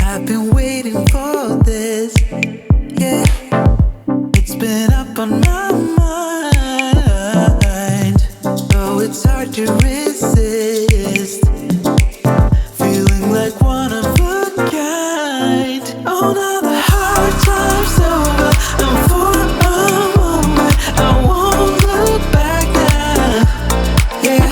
I've been waiting for this, yeah. It's been up on my mind. Oh, it's hard to resist. Feeling like one of a kind. Oh, now the hard time's over. And for a moment I won't look back now. Yeah,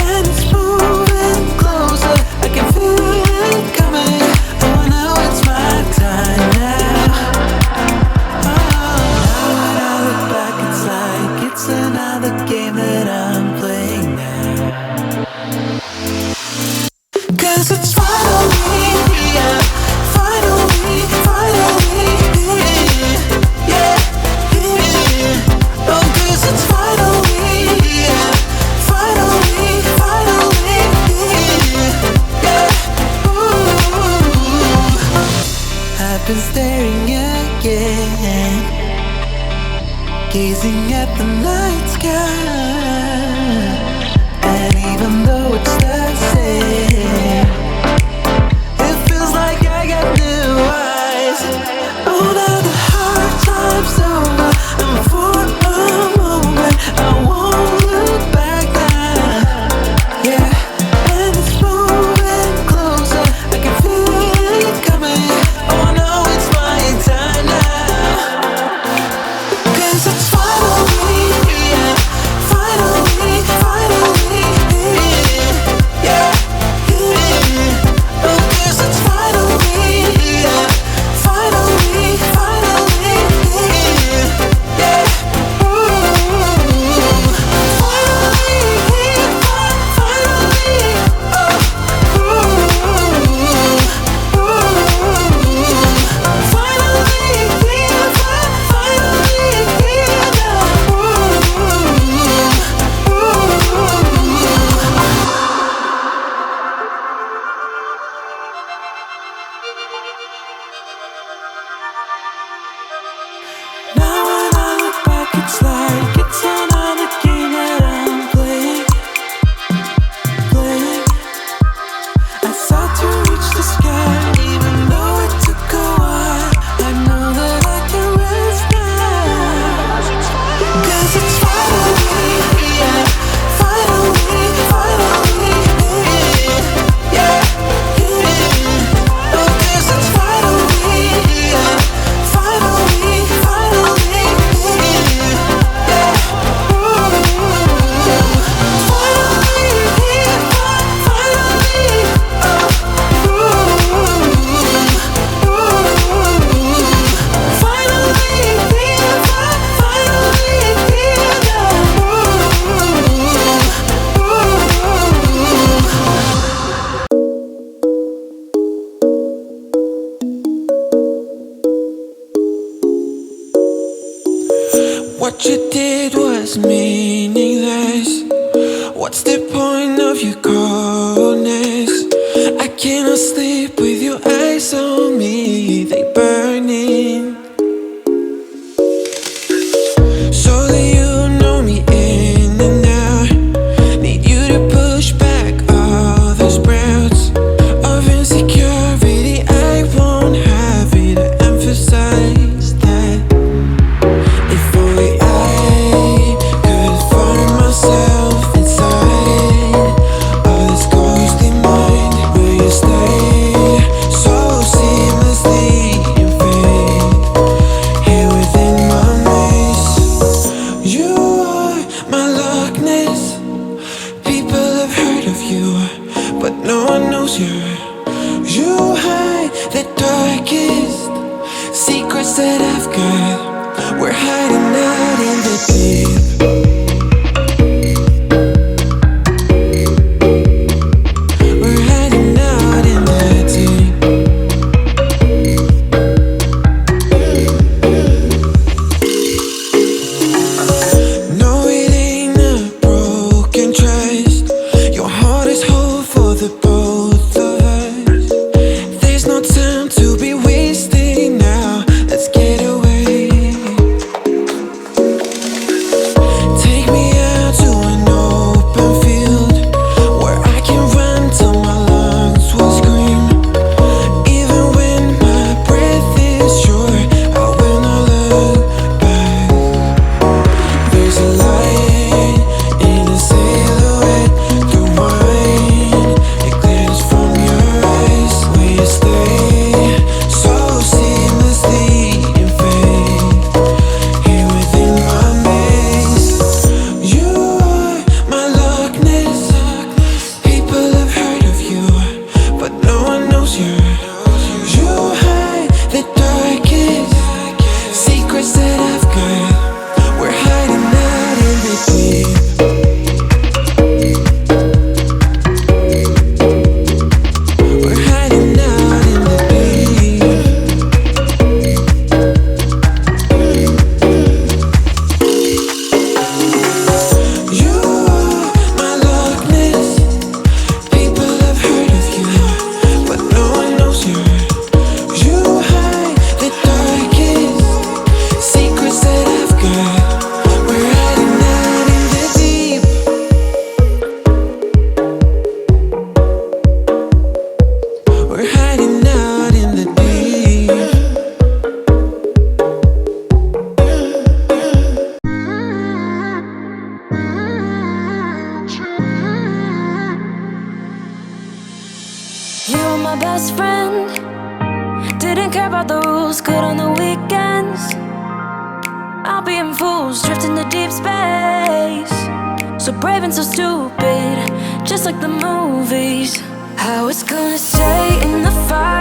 and it's moving closer. I can feel it coming. Oh, now it's my time now. Oh, now when I look back, it's like it's another game that I'm playing now. 'Cause it's finally here, finally, finally here, yeah, here. Oh, 'cause it's finally here, finally, finally here, yeah. Ooh. I've been staring again, gazing at the night sky, and even though it's the same, it feels like I got new eyes. Oh, now the hard time's over, and for a moment I won't look back now. Yeah, and it's moving closer. I can feel it coming. Oh, no, it's my time now. 'Cause it's finally here, finally, finally here, yeah, here. Oh, 'cause it's finally here, finally, finally here, yeah. Ooh. Finally here, finally, oh. Ooh. Ooh. Finally here, finally here now. Ooh. Now when I look back, it's like it's another game that I'm playing. I sought to reach the sky, even though it took a while. I know that I can rest now. 'Cause it's finally here, finally, finally here, yeah, here. Oh, 'cause it's finally here, finally, finally here, yeah. Ooh. Finally here, finally, oh. Ooh. Finally here, finally here now. What you did was meaningless. What's the point of your coldness? I cannot sleep with your eyes on me, they burning. So that you know me in and out. Need you to push back all those sprouts of insecurity. I won't have it to emphasize that. If only I could find myself inside of this ghostly mind where you stay so seamlessly in fade here within my maze. You are my Loch Ness. People have heard of you, but no one knows you. You hide the darkest secrets that I've got. We're hiding out in the deep. We're hiding out in the deep. No, it ain't a broken trust. Your heart is whole for the both of us. There's no time to be wasting now. Let's get away. stay so seamlessly in faith here within my maze. You are my Loch Ness. People have heard of you, but no one knows you. You hide the darkest secrets that I've got. We're hiding out in the deep. We're hiding out in the deep. You are my Loch Ness. People have heard of you, but no one knows you. You hide the darkest secrets that I've got. We're hiding out in the deep. We're hiding out in the deep. You were my best friend. Didn't care about the rules, good on the weekends. I'll be in fools, drifting to deep space. So brave and so stupid, just like the movies. I was gonna stay in the fire.